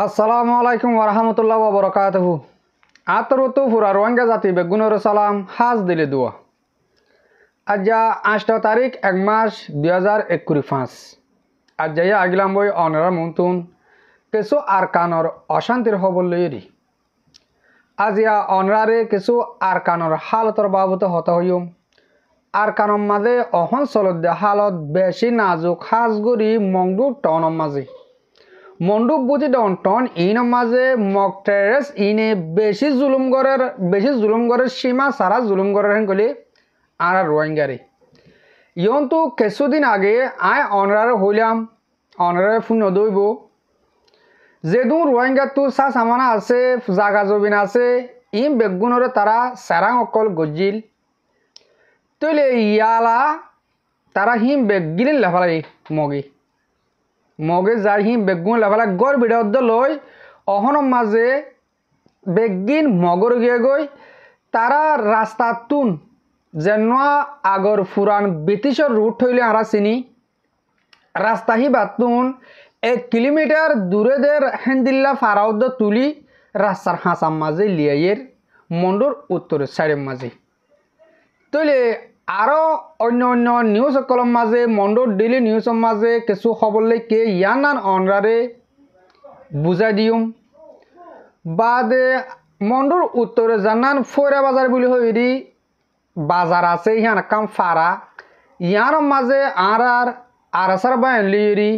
আসসালামু আলাইকুম ওরহামতুল্লাহ ওবরাকাতুহু। আতরতু ফুরা রোহিঙ্গা জাতি বেগুনের সালাম হাজ দিলে দোয়া। আজ 8 তারিখ 1 মাস 2021 আজ যাই আগিলাম বই অনরা মন্তুন কিছু আরকানর অশান্তির খবর লইরি। আজ অনরারে কিছু আরকানর হালতর বাবদ হতা হইম। আরকানর মাঝে অহন চলত হালত বেশি নাজুক হাজগুড়ি মংডু টনম মাঝে মন্ডুক বুঝি টন ইন মাঝে মক টেরেস ইনে বেশি জুলুম গড়ের সীমা সারা জুলুম গড়ের হেন কলি আর রোহিঙ্গারে ইয়ন তো কিছুদিন আগে আয় অনরারে হইলাম অনরারে ফোন নদইব যেদু রোহিঙ্গা তো চা সামানা আছে জাগা জবিন আছে ইম বেগুনরে তারা সারাং অকল গজিল তৈলে ইয়ালা তারা হিম বেগিলিন লেফালাই মগে যাই হিম বেগুন লেফালা গড় বিড়দ লই অহনম মাঝে বেগিন মগর গিয়ে গই তারা রাস্তা তুন যেন আগর ফুরান ব্রিটিশর রুট হইলে আরা চিনি রাস্তা হি বাতুন 1 কিলোমিটার দূরেদের হেন্দিল্লা ফারাউদ্দ তুলি রাস্তার হাঁসাম মাঝে লিয়াইয়ের মন্ডুর উত্তরের সাইডের মাঝে তৈলে আরও অন্য অন্য নিউজ কলম মাঝে মন্ডুর ডেইলি নিউজের মাঝে কিছু খবর লেকে ইয়ানান অনরারে বুঝাই দিম বাদে মন্ডুর উত্তরে জানান ফয়রা বাজার বলে হইরি বাজার আছে ইয়ান কাম ফারা ইয়ার মাঝে আর আসার বাই লিরি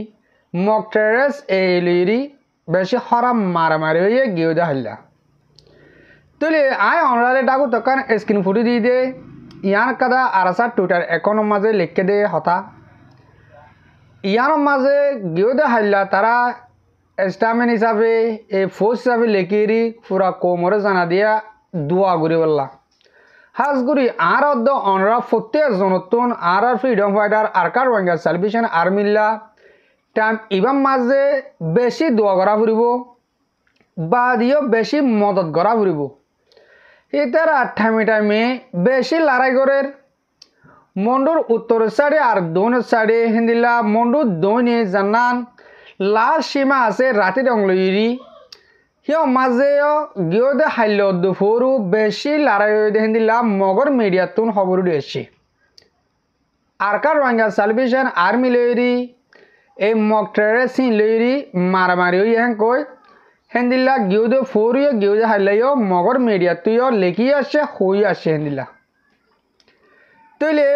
মক টেরেস এ লিরি বেশি হরাম মারামারি হয়ে গিয়ে দেখাইলা তুলে আয় অনরারে ডাকু তখন স্ক্রিন ফুটি দিয়ে দে ইয়ার কাদা আরাসার টুইটার একাউন্টের মাঝে লিখে দে হতা ইয়ার মাঝে গিয়ে দেখাইলা তারা স্টামিন হিসাবে এই ফোর্স হিসাবে লেখিরি পুরা কোমরে জানা দিয়া দোয়া ঘুরি বললা হাজগুড়ি আর অদ্দ অনরা প্রত্যেক জনতুন আর ফ্রিডম ফাইটার আরকার রোহিঙ্গা সালভেশন আর্মিল্লা টাইম ইবাম মাঝে বেশি দোয়া করা ফুরিব বা দিও বেশি মদত করা ফুরিব এটার টাইমে বেশি লড়াই করের মন্ডুর উত্তর সাইডে আর দক্ষিণ সাইডে হিন্দিলা মন্ডুর দৈনে জানান লাল সীমা আছে রাতে ডংলইরি হিও মাঝে গিয়ে দে হাইল দুপুরু বেশি লড়াই হয়ে হিন্দিলা মগর মিডিয়া তুন খবর দিয়েছে আরকার রোহিঙ্গা সালভেশন আর্মি লইরি এই মক টেরেসিন লইরি মারামারি হয়ে হ্যাঁ কই হেন্দিল্লা গিয়ে দে ফোরিও গিয়ে দে হাইলাইও মগর মিডিয়া তুইও লেখি আসে হই আসে হেন্দিল্লা তৈলে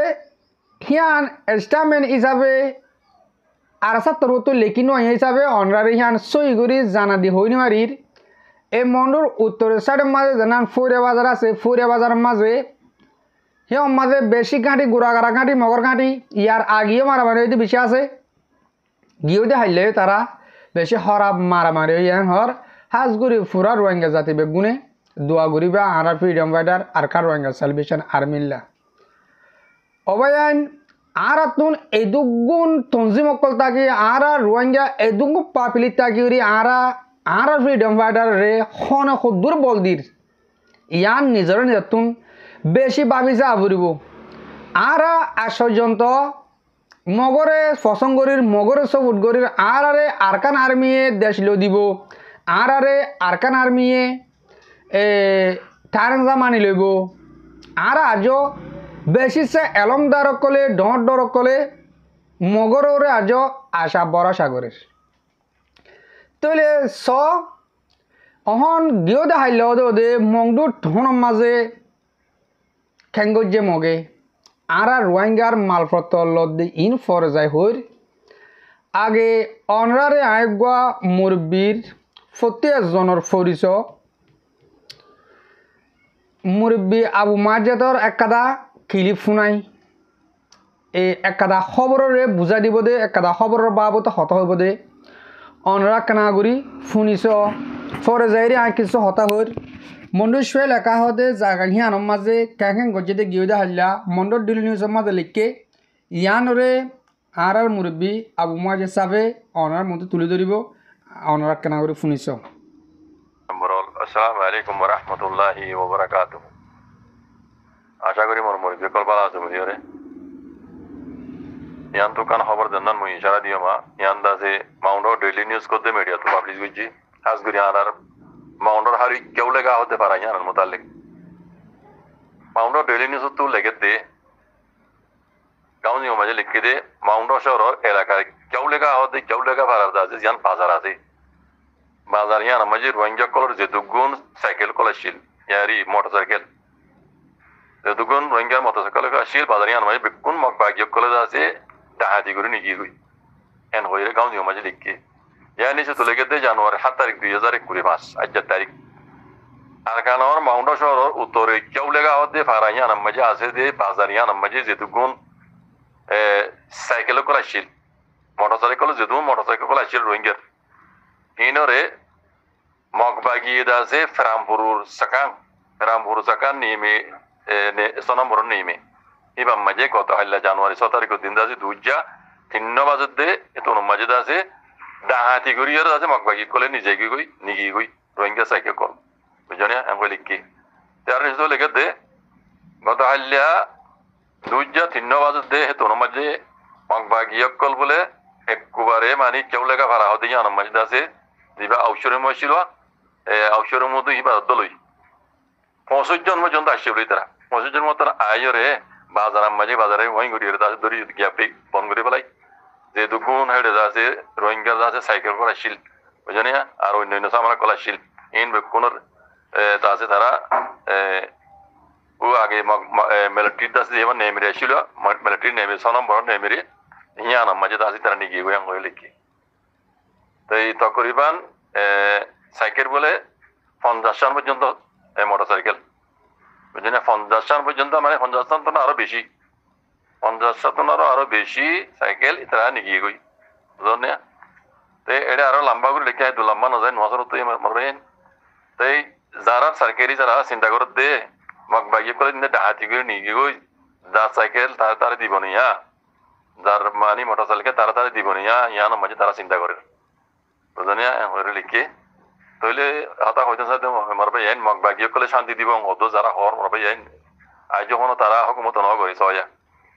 হিয়ান স্টামেন্ট হিসাবে আর সাতর তো লেখিনো হিসাবে অনরারে হিয়ান সইগুড়ি জানা দি হইনি মারির এই মন্ডুর উত্তরের সাইডের মাঝে জানান ফরিয়া বাজার আছে ফরিয়া বাজারের মাঝে হিয়ার মাঝে বেশি ঘাঁটি গুড়াগাড়া ঘাঁটি মগর ঘাঁটি ইয়ার আগেও মারামারি হইতে বেশি আছে গিয়েও দে হাইলে তারা বেশি হরাব মারামারি হইয়ান হর হাজগুড়ি ফুরা রোহিঙ্গা জাতি বেগুনে দোয়াগুড়ি বা আর ফ্রিডম ফাইটার আরকার রোহিঙ্গা সালভেশন আর্মিল্লা অবয়ান আর তুন এদুগুন তঞ্জিম অকল তাকি আর রোহিঙ্গা এদুগু পাপিলিত তাকি আর ফ্রিডম ফাইটার রে খন খুদুর বলদির ইয়ান নিজর নিজতুন বেশি ভাবিছে আবরিব আর আশ্চর্যন্ত মগরে ফসঙ্গরির মগরে সব উদ্গরির আরে আরকান আর্মিয়ে দেশ লো দিব আরে আরকান আর্মিয়ে টারঞ্জা মানি লইব আর আজও বেশি সে এলমদার কলে ডর কলে মগরে আজও আশা বরসা করিস তৈলে স অহন গিয়ে দেখাইল দে মংডুর ঠোনের মাঝে খেঙ্গজ্জে মগে আর রোহিঙ্গার মালপত্র লদ্দি ইন ফর যায় হইর আগে অনরারে আয়গা মুরব্বীর প্রত্যেক জনের পরিচয় মুরব্বী আবু মাজাদর একাদা ক্লিপ শুনাই এই একাদা খবরের বুঝাই দিব দে একাদা খবরের বাবদ হত হইব দে অনরা কানাগুড়ি শুনিছ ফরে যাইরে আয় কিছু হতা হইর মন্ডুর শোয়ে লেখা হতে জাগা হিয়ানোর মাঝে ক্যাং গজ্জেতে গিয়ে দে হাল্লা মন্ডর ডেইলি নিউজের মাঝে লিখকে ইয়ানরে আর মুরব্বী আবু মাজাদ সাহেবে অনার মধ্যে তুলে ধরিব অনরা কানাগুড়ি শুনিছ। আসসালামু আলাইকুম ওয়া রাহমাতুল্লাহি ওয়া বারাকাতুহু। আশা করি মোর মুরব্বী কল ভালো আছে বুঝিওরে ইয়ান তো কান খবর দেন মুই ইশারা দিও মা ইয়ান দাসে মাউন্ট ডেইলি নিউজ করতে মিডিয়া তো পাবলিশ করছি হাজগুড়ি আনার মাউন্ডর হারি কেউ লেগা হতে পারে আনার মোতালেক মাউন্ডর ডেইলি নিউজ তো লেগে দে গাউনি মাঝে লিখে দে মাউন্ডর শহর এলাকায় কেউ লেগা ভাড়ার আছে জিয়ান বাজার আছে বাজার ইয়ান মাঝে রোহিঙ্গা কলর যে দুগুণ সাইকেল কলাশিল ইয়ারি মোটরসাইকেল যে দুগুণ রোহিঙ্গা মোটরসাইকেল কলাশিল বাজার ইয়ান মাঝে বেকুন মগ বাগিয় কলেজ আছে ডাহাতি করে নিগি গই এন হইরে গাউনি মাঝে লিখে ইয়ার নিচে তুলে গেতে জানুয়ারি 7 তারিখ 2025 আজকের তারিখ আরকানোর মাউন্ডা শহর উত্তরে কেউ লেগা হতে ফারাইয়া নামাজে আছে যে বাজারিয়া নামাজে যেটুকুন সাইকেল কলাশিল মোটরসাইকেল যেটুকুন মোটরসাইকেল কলাশিল রোহিঙ্গার ইনরে মগবাগি আছে ফেরামপুরুর সাকান নেমে সনম্বর নেমে এবার মাঝে গত হাইলা জানুয়ারি 6 তারিখ দিন আছে 2:03 বাজে দে এত মাঝে আছে ডাহাতি করিয়ার আছে মগবাগি কলে নিজে গই নিগি গই রোহিঙ্গা সাইকেল কল বুঝনে আমি লিখি তার নিচে লিখে দে গত হাইলা 2:03 বাজে দে এত মাঝে মগবাগি কল বলে একবারে মানে কেউ লেগা ভাড়া হতে জানা মাঝে আছে দিবা ঔষধের মশিল ঔষধের মধ্যে ইবা দলই 65 জন পর্যন্ত আসছে বলি তারা 65 জন মতো আয়রে বাজার মাঝে বাজারে ওই ঘুরিয়ে তাদের দড়ি গ্যাপে বন্ধ করে ফেলাই যে দুগুণ হেডে আছে রোহিঙ্গা আছে সাইকেল কলাশিল বুঝনি আর অন্যান্য সামানা কলাশিল ইন বেকুনের আছে তারা ও আগে মিলিটারির আছে যেমন নেমেরে ছিল মিলিটারি নেমে 6 নম্বর নেমেরে ইয়ান মাঝে আছে তারা নিয়ে গিয়ে হয়ে লিখি তো এই তকরিবান সাইকেল বলে 50 জন পর্যন্ত মোটরসাইকেল বুঝলি 50 জন পর্যন্ত মানে 50 জন তো আরো বেশি 50 জন আরো বেশি সাইকেল তারা নিয়ে গই বুঝলি তো এটা আরো লম্বা করে লিখে হয় লম্বা না যায় নজর তো মরবেন তাই যারা সরকারি যারা চিন্তা করে দে মগ বাগিয়ে করে ডাহাতি করে নিয়ে গই যার সাইকেল তারা দিব না যার মানে মোটরসাইকেল তারা দিব না ইয়ান মাঝে তারা চিন্তা করে বুঝলি হয়ে লিখে তাহলে হতা হইতে সাথে মরবে আইন মগ বাগিয়ে করলে শান্তি দিব অত যারা হর মরবে আইন আজ যখন তারা হুকুমত ন করে সয়া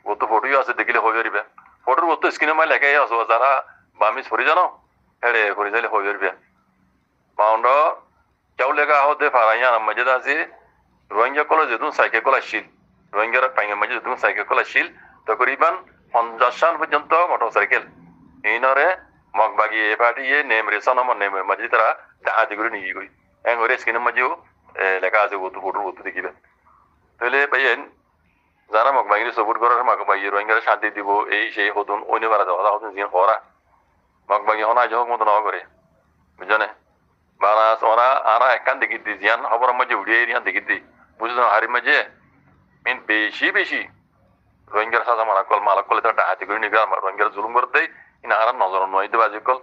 ও তো ফটোই আছে দেখিলে হয়ে যাবে ফটোর ও তো স্ক্রিনে মাই লেখাই আছো যারা বামিস ফরি জানো হেড়ে ফরি যাইলে হয়ে যাবে মাউন্ড কেউ লেখা হতে ফারাইয়া মাঝে আছে রোহিঙ্গা কলে যেতুন সাইকেল কলাশিল রোহিঙ্গার পাইঙ্গা মাঝে যেতুন সাইকেল কলাশিল তকরিবান 50 জন পর্যন্ত মোটরসাইকেল ইনরে মগ বাগিয়ে পাঠিয়ে নেম রেশন আমার নেমের মাঝে তারা ডাহাতি করে নিয়ে গই এন করে স্ক্রিনের মাঝেও লেখা আছে ও তো ফটোর ও তো দেখিবে তাহলে ভাইয়েন যারা মগ বাগিয়ে সপোর্ট করার মগ বাগিয়ে রোহিঙ্গার শান্তি দিব এই সেই হতুন অন্য বারা দেওয়া হতুন জিন হরা মগ বাগিয়ে হনা যোগ মতো ন করে বুঝনে বারা ওরা আরা একান দেখি দি জিয়ান খবর মাঝে উড়িয়ে এরিয়ান দেখি দি বুঝলো হারি মাঝে মিন বেশি রোহিঙ্গার সাজা মালা কলে তারা ডাহাতি করে নিবে আমার রোহিঙ্গার জুলুম করতে ইনারা নজর নয় দেবে আজিকাল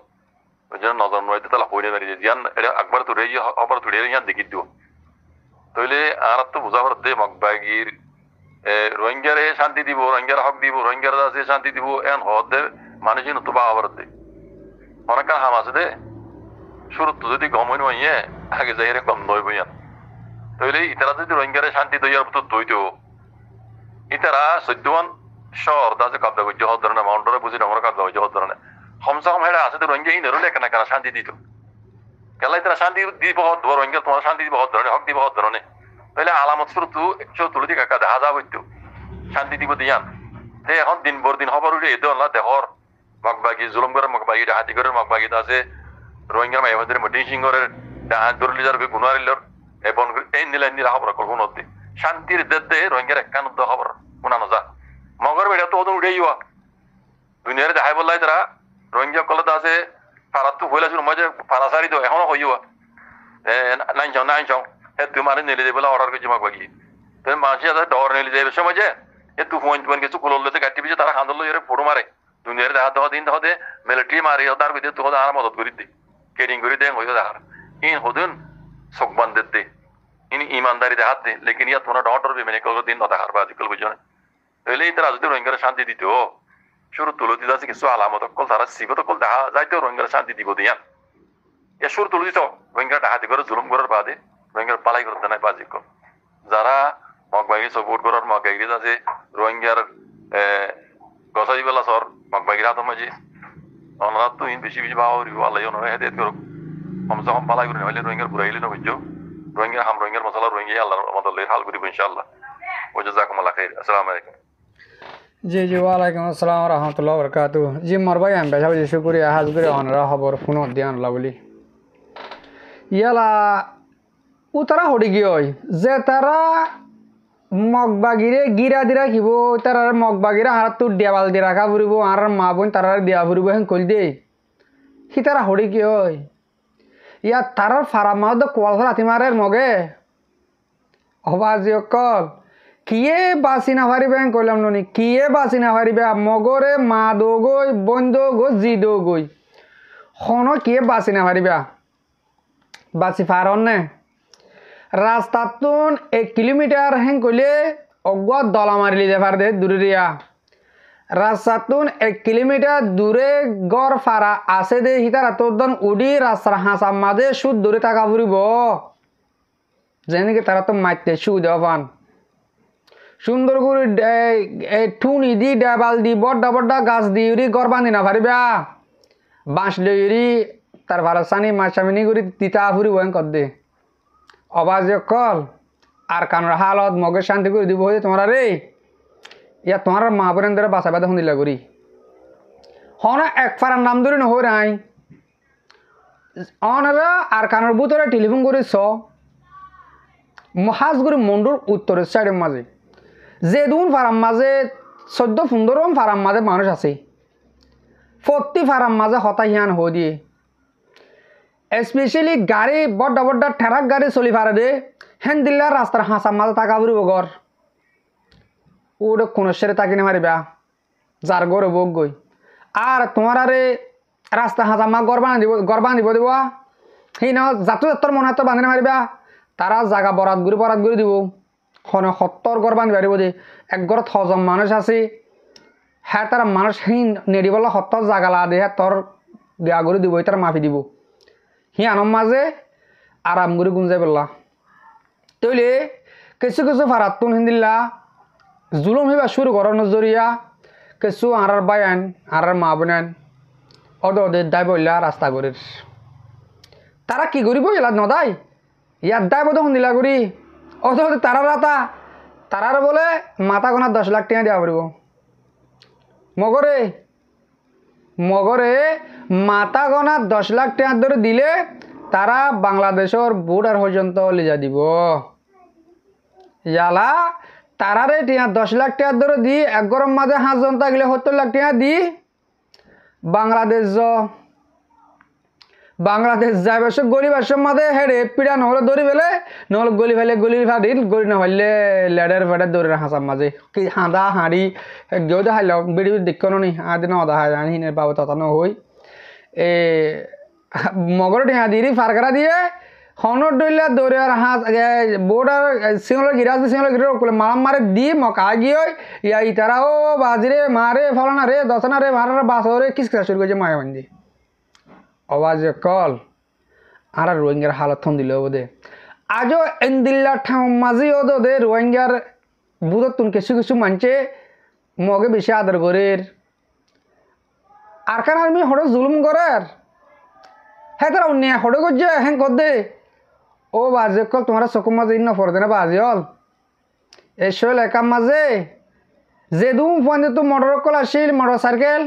ওই জন্য নজর নয় তাহলে হইনে বেরিয়ে জিয়ান এটা একবার তুলে খবর তুলে ইয়ান দেখি দিব তাহলে আর তো বোঝা দে মগ বাগির রোহিঙ্গারে শান্তি দিব রোহিঙ্গার হক দিব রোহিঙ্গার আছে শান্তি দিব এন হদ দে মানুষ তো বা আবার দে অনেক হাম আছে দে শুরু তো যদি গম হইয়ে আগে যাই কম নয় বইয়ান তাহলে ইতারা যদি রোহিঙ্গারে শান্তি দইয়ার তো দইতো ইতারা 14 শহর দাজে কাবদা করছে হদ ধরনের মাউন্টরে বুঝি আমার কাবদা হচ্ছে হদ ধরনের কমসে কম হেড়া আছে তো রোহিঙ্গা ইনেরও লেখা না কেন শান্তি দিত কেলাই তারা শান্তি দিব হদ রোহিঙ্গা তোমার শান্তি দিব হদ ধরনের হক দিব হদ ধরনের তাহলে আলামত শুরু তুলে দি কাকা দেখা যাবো একটু শান্তি দিব দিয়ান তে এখন দিন ভর দিন খবর উঠে এতে আল্লাহ দেহর মগবাগি জুলুম করে মগবাগি ডাহাতি করে মগবাগি আছে রোহিঙ্গার মাইবাদের মডিং সিংহরের ডাহাত ধরলি যার গুনারিলর এবং এই নিলা খবর করবো নদী শান্তির দে রোহিঙ্গার একান খবর শোনানো যা মগর বেড়া তো ওদের উঠেই দুনিয়ার দেখাই বললাই তারা রোহিঙ্গা কলেজ আছে ফারাত তো হইলা শুরু মাঝে ফারাসারি তো এখনো হইয়া নাইন তুই মানে নেলে যাবে অর্ডার করছি মগবাগি তুমি মানুষ আছে ডর নেলে যাবে সমাজে তুই ফোন কিছু খুললে গাড়ি পিছিয়ে তারা খান্দল ফটো মারে দুনিয়ার দেখা দেওয়া দিন দে মিলিটারি মারি তার ভিতরে তুই আর মদত করি দে কেটিং করে দে হইয়া দেখার ইন হদুন চোখ বান্ধে দে ইন ইমানদারি দেখাত দে লেকিন ইয়া তোমরা ডর ডরবে মেনে কল দিন নদেখার বা আজিকাল বুঝো না তাহলে এই তারা যদি রোহিঙ্গার শান্তি দিত শুরু তুলে দিতে আছে কিছু আলামত কল তারা সিবত কল দেখা যাইতেও রোহিঙ্গার শান্তি দিব দিয়ান এ শুরু তুলে দিত রোহিঙ্গা ডাহাতি করে জুলুম করার বাদে রোহিঙ্গার পালাই করতে নাই বাজি কল যারা মগবাগি সপোর্ট করার মগবাগি আছে রোহিঙ্গার গসাই বেলা সর মগবাগির হাত মাঝে অনারা তো বেশি ভাও আল্লাহ ওনারা হেদায়ত করুক কমসে কম পালাই করে হইলে রোহিঙ্গার ঘুরাইলে না বুঝছো রোহিঙ্গা হাম রোহিঙ্গার মশলা রোহিঙ্গা আল্লাহ আমাদের লের হাল করিব ইনশাআল্লাহ ওই জাযাকুমুল্লাহ খাইর আসসালামু আলাইকুম জি জি ওয়ালাইকুম আসসালাম রহমতুল্লাহ বরকাতু জি মরবাই আমি বেশা বেশি শুক্রিয়া হাজ করে অনরা খবর ফোন দিয়ে আনলা বলি ইয়ালা উতারা হড়ি গিয়ে যে তারা মগবাগিরে গিরা দিরা খিব তার মগবাগিরা আর তোর দেওয়াল দিয়ে রাখা ফুরিব আর মা বোন তার দেওয়া ফুরিব হেন কল দে সি তারা হড়ি কি হয় ইয়ার তার ফারা মাও তো কোয়াল রাতি মারের মগে অবাজি অকল কিয়ে বাসি না পারিবে কইলাম ননি কিয়ে বাসি না পারিবে মগরে মা দো গই বোন দো গো জি দো গই হন কিয়ে বাসি না পারিবা বাসি ফারন নে রাস্তাতুন 1 কিলোমিটার হেন কইলে অজ্ঞ দলা মারিলি দেফার দে দূরিয়া রাস্তাতুন 1 কিলোমিটার দূরে গড় ফারা আছে দে হিতারা তোর উডি রাস্তার হাসা মাঝে সুদ দূরে থাকা ফুরিব যেনিকে তারা তো মারতে শু দেওয়া পান সুন্দর করে ঠুনি দি ডেবাল দি বড্ডা বড্ডা গাছ দি উড়ি গড় বান্ধি না পারিবা বাঁশ লইরি তার ভাড়াসানি মাছামিনি করে তিতা ফুরিব হেন কর দে অবাজে কল আর কানোর হালত মগে শান্তি করে দিব হয়ে তোমার রে ইয়া তোমার মা বোনের দ্বারা বাসা বাদা শুনিলা করি হন এক ফারার নাম ধরে নহই নাই অনারা আর কানোর বুতরে টেলিফোন করেছ মহাজগুড়ি মন্ডুর উত্তরের সাইডের মাঝে যে দুন ফারাম মাঝে 14-15 ফারাম মাঝে মানুষ আছে প্রতি ফারাম মাঝে হতাহিয়ান হয়ে দিয়ে স্পেশালি গাড়ি বড্ডা বড্ডা ঠেরাক গাড়ি চলি ফারে দে হেন দিল্লার রাস্তার হাঁসার মাঝে টাকা ফুরিব ঘর ওটা কোনো সেরে তাকি না মারিবা যার গড়ে বোক গই আর তোমার আরে রাস্তা হাঁসা মা গড় বান্ধিব দিব সেই ন যাতো যাত্তর মনে হাত বান্ধি না মারিবা তারা জাগা বরাত গুড়ি দিব খনে 70 গড় বান্ধি পারিব দে এক ঘরত 6জন মানুষ আছে হ্যাঁ তারা মানুষ সেই নেডিবলা 70 জাগা লা দে হ্যাঁ তোর গা করে দিব তারা মাফি দিব হি আনম মাঝে আরাম করে গুঞ্জাই বললা তৈলে কিছু কিছু ফারাতুন হিন্দিল্লা জুলুম হিবা শুরু করার নজরিয়া কিছু আর বায়ান আর মা বোনান ওদের দায় বললা রাস্তা করির তারা কি করিব এলা নদাই ইয়ার দায় বোধ দিলা করি ওদের তারা রাতা তারার বলে মাথা গোনা 10 লাখ টাকা দেওয়া পড়ব মগরে মাথা গোনা 10 লাখ টাকা ধরে দিলে তারা বাংলাদেশের বর্ডার পর্যন্ত লিজা দিব ইয়ালা তারারে টিয়া 10 লাখ টাকা ধরে দি এক গরম মাঝে 5 জন থাকলে 70 লাখ টাকা দি বাংলাদেশ যাবে সব গরিব আসর মাঝে হেরে পিড়া নহলে দৌড়ি ফেলে নহলে গলি ফেলে গলি ফাটিল গলি না ফেললে লেডার ফেডার দৌড়ে হাসার মাঝে কি হাঁদা হাঁড়ি গেও দেখাইল বেড়ি দেখো নি আদিন অদা হিনে বাবু ততানো হই এ মগর টিয়া দি ফারকারা দিয়ে হনর দইলা দৌড়ে আর হাঁস বোর্ডার সিংহলের গিরাজ সিংহলের গিরে মারাম মারে দি মকা গিয়ে ইয়া ইতারা ও বাজিরে মারে ফলানা রে দশনা রে মারা বাস রে কিস কিস শুরু করেছে মায়া বান্ধি আওয়াজে কল আর রোহিঙ্গার হালত থন দিল বোধে আজও এন্দিল্লা ঠাম মাঝি ওদে রোহিঙ্গার বুধতুন কিছু কিছু মানছে মগে বেশি আদর করের আর কান আর্মি হঠাৎ জুলুম করার হ্যাঁ তারা অন্য হঠাৎ করছে হ্যাঁ কর দে ও বাজে কল তোমার চকুর মাঝে ইন্ন পড়ে না বাজে হল এই শৈল একার মাঝে যে দুম পয়েন্ট তো মোটর কল আসিল মোটর সাইকেল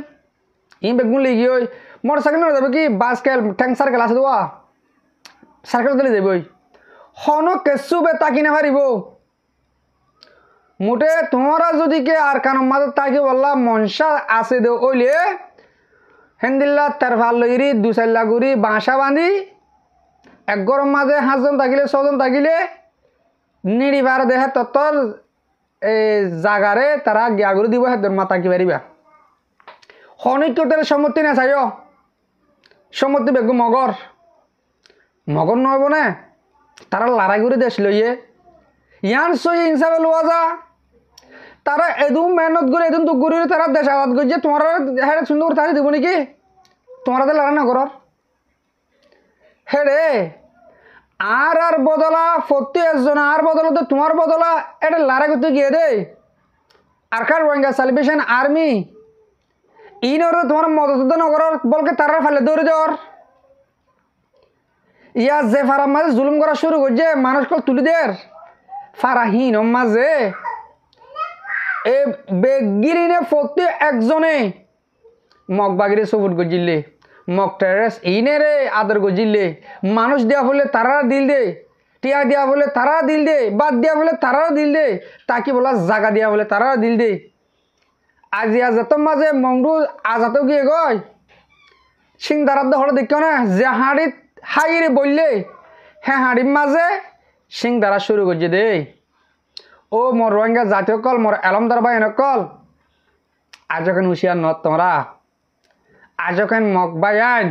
ই বেগুন লিগি ওই মোটর সাইকেল না যাবে কি বাস কেল ট্যাঙ্ক সাইকেল আছে দেওয়া সাইকেল দিলে যাবই হন কেসু বে তাকি না পারিব মোটে তোমরা যদি কে আর কান মাঝে তাকি বললা মনসা আছে দে ওইলে হেন্দিল্লা তার ভাল লইরি 2-4 লাখ গুড়ি বাসা বাঁধি এক গরম মাঝে 5 জন থাকিলে 6 জন থাকিলে নিড়ি ভার দেহে তত্তর এই জাগারে তারা গিয়াগুড়ি দিব হেদের মাতা কি পারিবা হনিকটের সম্মতি না চাইও সম্মতি বেগু মগর নহব না তারা লড়াই করে দেশ লইয়ে ইয়ান সই হিসাবে লোয়া যা তারা এদুম মেহনত করে এদুম দুঃখ করে তারা দেশ আবাদ করছে তোমার হ্যাঁ সুন্দর তাই দিব নাকি তোমার লড়াই না করার হেরে আর বদলা প্রতি একজন আর বদলাতে তোমার বদলা এটা লড়াই করতে গিয়ে দে আর কার রোহিঙ্গা সালভেশন আর্মি ইনরে তোমার মদত নগর বলকে তারা ফেলে দৌড়ে দেওয়ার ইয়া যে ফারার মাঝে জুলুম করা শুরু করছে মানুষকে তুলি দের ফারাহীন মাঝে এ বেগিরিনে প্রতি একজনে মগবাগিরে সবুট গজিলে মগ টেরেস ইনে রে আদর গজিলে মানুষ দেওয়া বলে তারা দিল দে টিয়া দেওয়া বলে তারা দিল দে বাদ দেওয়া বলে তারা দিল দে তাকি বলা জাগা দেওয়া বলে তারা দিল দে আজি আজাতর মাঝে মংডু আজাতো গিয়ে গয় সিং দারাদ হলে দেখিও না যে হাড়িত হাইরে বললে হ্যাঁ হাড়ির মাঝে সিং দারা শুরু করছে দে ও মোর রোহিঙ্গা জাতীয় কল মোর এলমদার বাই কল আজকেন হুশিয়ার নত তোমরা আজকেন মগ বাইন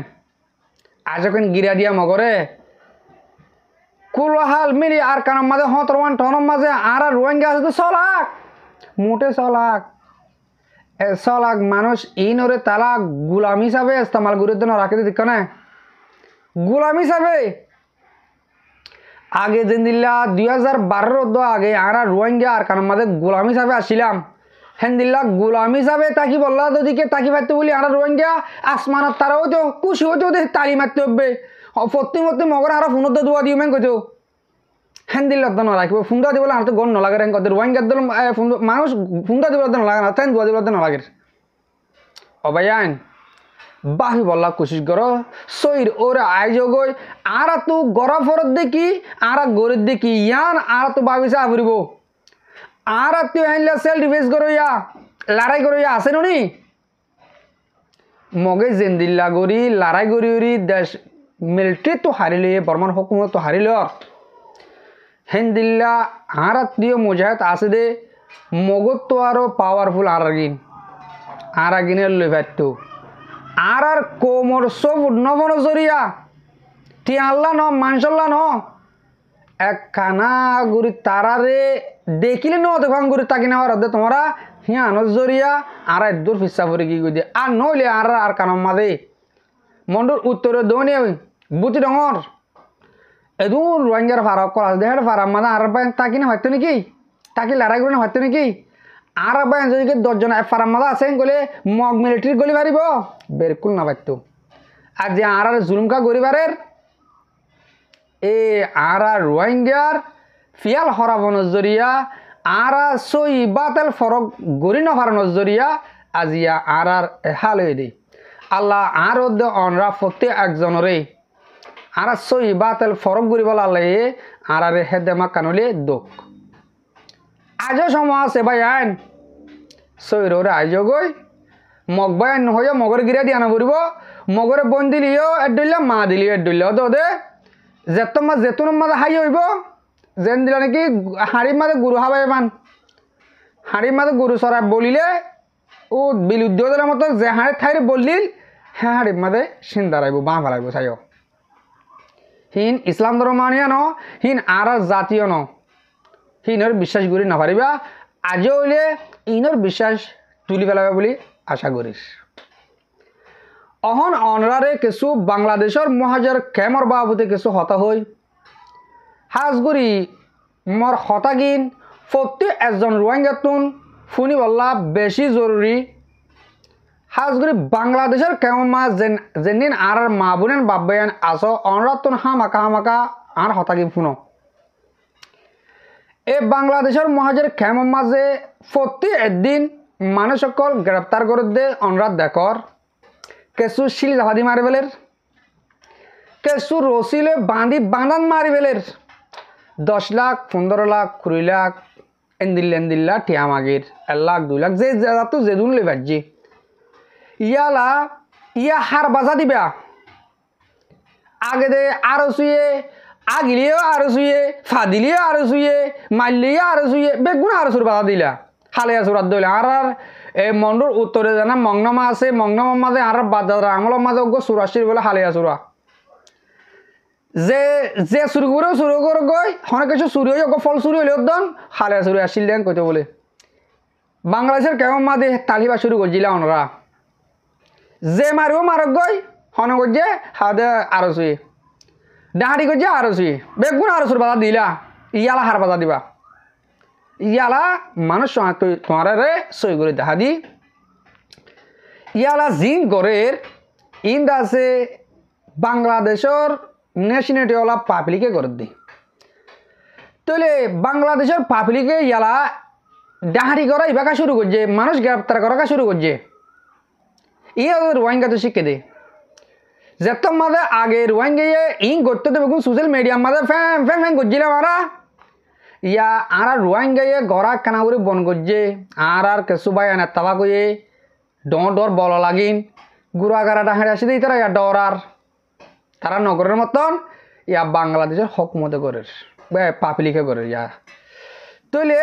আজকেন গিরা দিয়া মগরে কুলহাল মিলি আর কানার মাঝে হতরওয়ান টনের মাঝে আর রোহিঙ্গা আছে তো সলাক মোটে সলাক সলাক মানুষ ইনরে তালা গুলাম হিসাবে ইস্তেমাল করে দেন রাখে দিক না গুলাম হিসাবে আগে দিল্লা 2012 আগে আর রোহিঙ্গা আর কারণ মাঝে গোলাম হিসাবে আসছিলাম হেন্দিল্লা গোলাম হিসাবে তাকি বললা দিকে তাকি পাইতে বলি আর রোহিঙ্গা আসমানত তারাও তো খুশি হইতেও দেখি তালি মারতে হবে প্রতি মগর আর ফোনত দোয়া দিও মেন কইতো হেন্দিল্লা তো নরাখিব ফুন্দা দিবলে আর তো গণ নলাগে রেন কত রোহিঙ্গার দল মানুষ ফুন্দা দিবলে নলাগে না তাই দোয়া দিবলে নলাগে অবায়ান বাহি বল্লা কোশিশ করো সইর ওরে আইজ গই আর তু গড়া ফরত দেখি আর গরিব দেখি ইয়ান আর তো ভাবিসা ফুরিব আর তুই আইনলে সেল ডিফেন্স করো ইয়া লড়াই করো ইয়া আছে নি মগে জেন্দিল্লা গরি লড়াই গরি গরি দেশ মিলিটারি তো হারিলে বর্মান হুকুমত তো হারিল হেন্দিল্লা আর তুই মুজাহিদ আছে দে মগত তো আরো পাওয়ারফুল আর আগিনের লইফাইতো আর কোমর সব নবন জরিয়া টি আল্লাহ ন মানসল্লা ন এক খানা গুড়ি তারারে দেখিলে ন দেখান গুড়ি তাকি নেওয়ার অর্ধে তোমরা হিয়ান জরিয়া আর দূর ফিসা পরে কি দিয়ে আর নইলে আর কানম মাদে মন্ডুর উত্তরে দৌনি বুতি ডঙর এদুন রোহিঙ্গার ফারাক করা দেহের ফারাম মাদা আর পায় তাকি না হয়তো নাকি তাকি লড়াই করে না হয়তো নাকি আর বাইন যদি 10 জন ফারাম মাদা আছে গলে মগ মিলিটারি গলি পারিব বেরকুল না পাইতো আর যে আর জুলুমকা গরিবারের এ আর রোহিঙ্গার ফিয়াল হরাব নজরিয়া আর সই বাতেল ফরক গরি নফার নজরিয়া আজিয়া আর হাল হয়ে দেই আল্লাহ আর অনরা প্রত্যেক একজনরে আর সই বাতেল ফরক গরি বলা আল্লাহ আর হেদেমা কানলে দোক আজও সময় আছে ভাই আইন সৈরে আইজ গই মগ বায়ান হয়ে মগর গিরা দিয়া না পড়ব মগরে বন দিলিও এড্ডলিয়া মা দিলিও এড্ডলিয়া দে যেত মাছ যেতুন মাঝে হাই হইব যেন দিলা নাকি হাড়ির মাঝে গরু হাবাই মান হাড়ির মাঝে গরু চড়াই বলিলে ও বিল উদ্যোগের মতো যে হাড়ি ঠাইরে বললিল হ্যাঁ হাড়ির মাঝে সিন দাঁড়াইব বাঁ ফেলাইব চাইও হিন ইসলাম ধর্ম মানিয়া ন হিন আর জাতীয় ন হিনর বিশ্বাস করি না পারিবা আজও হইলে ইনর বিশ্বাস তুলি পেলাবে বলে আশা করিস অহন অনরারে কিছু বাংলাদেশের মহাজের কেমর বাবুতে কিছু হতা হই হাজগুড়ি মর হতাগিন প্রত্যেক একজন রোহিঙ্গাতুন ফুনি বল্লা বেশি জরুরি হাজগুড়ি বাংলাদেশের কেমন মাছ যেদিন আর মা বোনেন বাব্বায়ন আস অনরাতুন হামাকা আর হতাগিন ফুনো এ বাংলাদেশের মহাজের কেমন মাঝে প্রতি একদিন মানুষ সকল গ্রেপ্তার করে দে অনুরাধ দেখর কেসু শিল জাহাদি মারি ফেলের কেসু রসিলে বাঁধান মারি ফেলের 10 লাখ 15 লাখ 20 লাখ এন্দিল্লা ঠিয়া মাগির 1 লাখ 2 লাখ যে তো যেদুন লে বাজি ইয়া হার বাজা দিবা আগে দে আরো শুয়ে আগিলিও আরো শুয়ে ফাদিলিও আরো শুয়ে মারলিও আরো শুয়ে বেগুন আরো সুর বাধা দিলা হালিয়া সুরাত দিলে আর এই মন্ডুর উত্তরে জানা মংনামা আছে মংনামার মাঝে আর বাজার আমলের মাঝে সুরাশির বলে হালিয়া সুরা যে শুরু করে গই অনেক কিছু চুরি হয়ে ফল চুরি হইলে দন হালিয়া চুরি আসিল দেন কইতে বলে বাংলাদেশের কেমন মাঝে তালিবা শুরু করছিলাম ওনারা যে মারিও মারক গই হনে করছে হাতে আরো শুয়ে ডাহাড়ি করছে আরো শুয়ে বেগুন আরো সুর বাধা দিলা ইয়ালা হার বাধা দিবা ইয়ালা মানুষ তোমার রে সই করে দেখা দি ইয়ালা জিন গড়ের ইন্দ আছে বাংলাদেশের নেশনেটি ওলা পাবলিকে করে দি তাহলে বাংলাদেশের পাবলিকে ইয়ালা ডাহারি করা ইবাকা শুরু করছে মানুষ গ্রেপ্তার করা শুরু করছে ইয়ে রোহিঙ্গা তো শিখে দে যেত মাঝে আগে রোহিঙ্গা ইং করতে দেবে সোশ্যাল মিডিয়ার মাঝে ফ্যাং ফ্যাং ফ্যাং করছিলাম আরা ইয়া আর রোহিঙ্গা গড়া কানা করে বন করছে আর কেসু ভাই আনে তাবা কয়ে ডর বল লাগিন গুড়া গাড়া ডাহারি আসে দিই তারা ইয়া ডর আর তারা নগরের মতন ইয়া বাংলাদেশের হক মতো করে পাবলিকে করে ইয়া তাহলে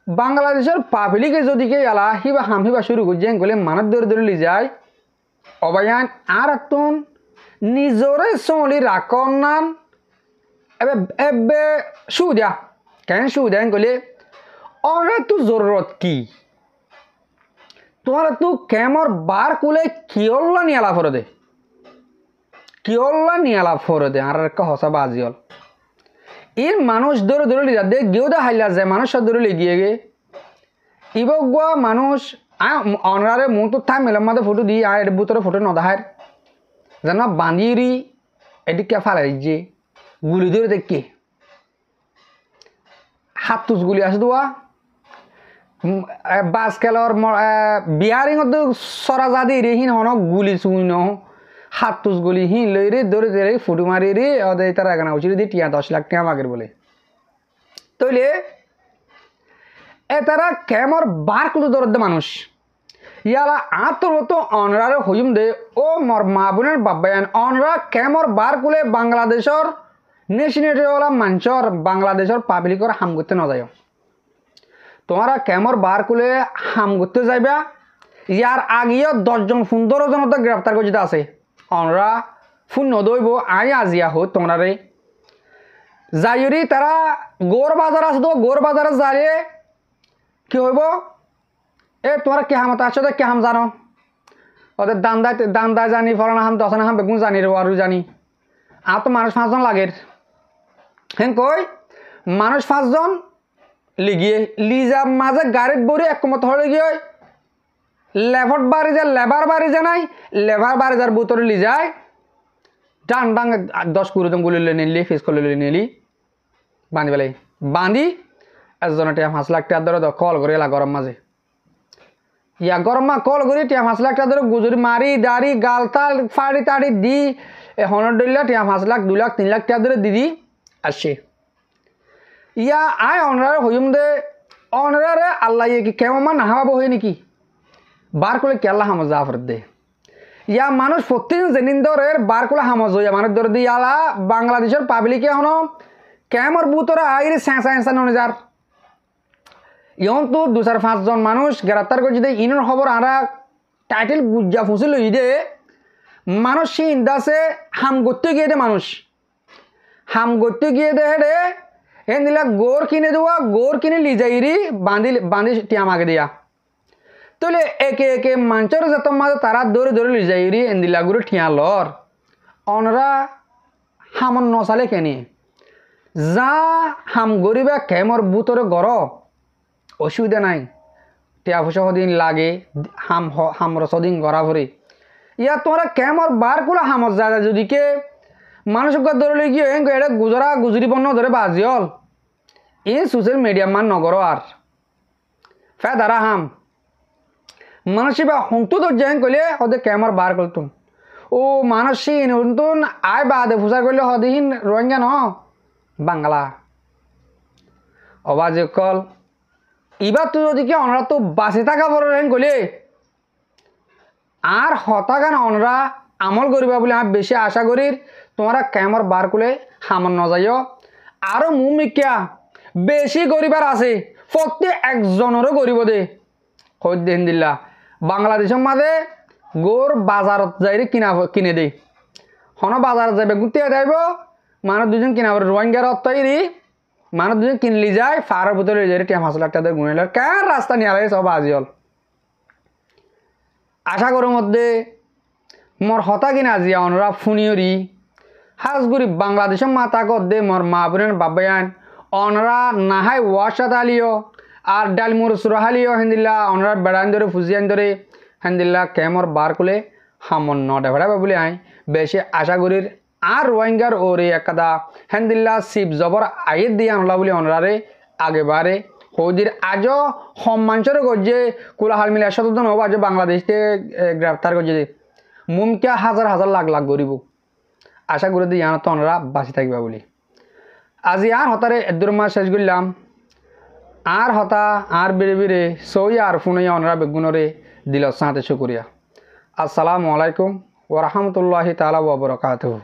বাংলাদেশের পাবলিকে যদি কে ইয়ালা হিবা হাম হিবা শুরু করছে গেলে মানত ধরে ধরে লি যায় অবায়ান আর তুন নিজরে চলি রাখন নান এবে সুবিধা কেন সুবিধা গেলে অরে তু জরুরত কি তোমার তু কেমর বার কুলে কিয়ল্লা নিয়ালা ফরে দে কিয়ল্লা নিয়ালা ফরে দে আর একটা হসা বাজিয়ল এর মানুষ ধরে ধরে লিজা দে গেও দা হাইলা যায় মানুষ ধরে লিগিয়ে গে ইবগুয়া মানুষ অনরারে মু তো থাই মেলার মাঝে ফটো দিই আর এর ভিতরে ফটো নদাহার জানা বাঁধিয়ে এদিকে ফালাই যে গুলি ধরে দেখে হাত তুস গুলি আছে দোয়া বাস খেলার বিহারিং সরা যা দিয়ে হিন হন গুলি চুই ন হাত তুস গুলি হিন লই রে ধরে ধরে ফুটু মারি রে ওদের তারা এখানে উচিত দিয়ে টিয়া 10 লাখ টাকা মাগের বলে তৈলে এ তারা কেমর বার কুলো দরদ মানুষ ইয়ালা আতর তো অনরারে হইম দে ও মর মা বোনের বাবায়ান অনরা কেমর বার কুলে বাংলাদেশের নেশনেটিওয়ালা মানুষের বাংলাদেশের পাবলিকর হাম করতে না যায় তোমরা কেমর বার কুলে হাম করতে যাইবা ইয়ার আগেও 10 জন 15 জন তো গ্রেফতার করে যেতে আছে অনরা ফোন নদইব আই আজিয়া হো তোমরা রে যাইরি তারা গোর বাজার আছে তো গোর বাজারে যাইয়ে কি হইব এ তোমরা কে হামত আসো কে হাম জানো ওদের দান্দায় জানি ফলানা হাম দশনা হাম বেগুন জানি রে আরও জানি আর তো মানুষ 5 জন লাগের হ্যাঁ কই মানুষ 5 জন লিগিয়ে লিজা মাঝে গাড়িত বড়ি একমত হয়ে গিয়ে লেবার বাড়ি যা নাই লেবার বাড়ি যার বুতরে লি যায় ডান ডাং 10-20 জন গুলি নিলি ফিস করে নিলি বাঁধি পেলাই বাঁধি একজনে টিয়া 5 লাখ টাকা ধরে কল করে এলা গরম মাঝে ইয়া গরম মা কল করি টিয়া 5 লাখ টাকা ধরে গুজরি মারি দাড়ি গাল তাল ফাড়ি তাড়ি দি হনর ডইলা টিয়া 5 লাখ 2 লাখ 3 লাখ টাকা ধরে দিদি আসে ইয়া আয় অনরারে হইম দে অনরারে আল্লাহ কি কেমন মা নাহাবাবো হয় নাকি বার করে কে আল্লাহ হামজ জাফর দে ইয়া মানুষ প্রত্যেকদিন জেনিন দরের বার করে হামজ হইয়া মানুষ ধরে দিয়ে আলা বাংলাদেশের পাবলিকে হন কেমর বুতরা আইরে স্যাঁসা ননে যার ইয়ন তো 2-5 জন মানুষ গ্রেপ্তার করে যদি ইনর খবর আরা টাইটেল গুজ্জা ফুসে লই দে মানুষ সে ইন্দাসে হাম করতে গিয়ে দে মানুষ হাম করতে গিয়ে দে রে এন দিলা গোর কিনে দেওয়া গোর কিনে লি যাইরি বাঁধি টিয়া মাগে দিয়া তাহলে একে একে মাঞ্চর যত মাঝে তারা ধরে ধরে লি যাইরি এন দিলা গুলো টিয়া লর অনরা হামন নসালে কেনি যা হাম গরিবা কেমর বুতরে গর অসুবিধা নাই টিয়া পয়সা দিন লাগে হাম রসদিন গড়া ভরে ইয়া তোমরা কেমর বার কুলা হামর জায়গা যদি কে মানুষকে ধরে গিয়ে এটা গুজরা গুজরি বন্য ধরে বাজিল এই সোশ্যাল মিডিয়া মান নগর আর ফে দাঁড়া হাম মানুষ বা হন্তু তো জেন কইলে ওদের ক্যামেরা বার করতুম ও মানুষ নতুন আয় বাদে ফুসা করলে হদিহীন রোহিঙ্গা ন বাংলা অবাজ কল এবার তুই যদি অনরা তো বাঁচে থাকা বড় রেন কইলে আর হতাগান অনরা আমল করিবা বলে আমি বেশি আশা করি তোমরা ক্যামেরা বার করলে হামন ন যাইও আরো মুমিকা বেশি গরিবার আছে প্রত্যেক একজনেরও গরিব দে হইত দিন দিল্লা বাংলাদেশের মাঝে গোর বাজারত যাই কিনে দেই হন বাজারত যাইবে গুটিয়ে যাইব মানুষ 2 জন কিনা রোহিঙ্গার অত্যাই মানুষ 2 জন কিনলি যায় ফারের ভিতরে যাই টিয়া 5 লাখ টাকা গুনে কেন রাস্তা নিয়ে আলাই সব আজিল আশা করার মধ্যে মোর হতা কিনা আজিয়া অনরা ফুনিয়রি হাজগুড়ি বাংলাদেশের মাতা গদ্দে মোর মা বোনের বাবায়ান অনরা নাহাই ওয়াশাত আলিও আর ডালমুর সুরাহালিও হেন্দিল্লা অনরা বেড়ান ধরে ফুজিয়ান ধরে হেন্দিল্লা কেমর বার কুলে হামন নটা ভেড়া বলে আই বেশি আশা করির আর রোহিঙ্গার ওরে একদা হেন্দিল্লা শিব জবর আয়ের দিয়ে আনলা বলে অনরারে আগেবারে হৌদির আজও সম্মানসরে গজ্জে কোলাহাল মিলে শতজন হব আজ বাংলাদেশকে গ্রেফতার করছে মুমকে হাজার হাজার লাখ লাখ গরিব আশা করে দিয়ে তো অনরা বাঁচি থাকবে বলি আজি আর হতারে এদুর মাস শেষ করলাম আর হতা আর বেড়ে বেড়ে সই আর ফোনে অনরা বেগুনরে দিল সাঁতে শুকুরিয়া আসসালামু আলাইকুম ওরহমতুল্লাহি তাআলা ওয়া বারাকাতুহু।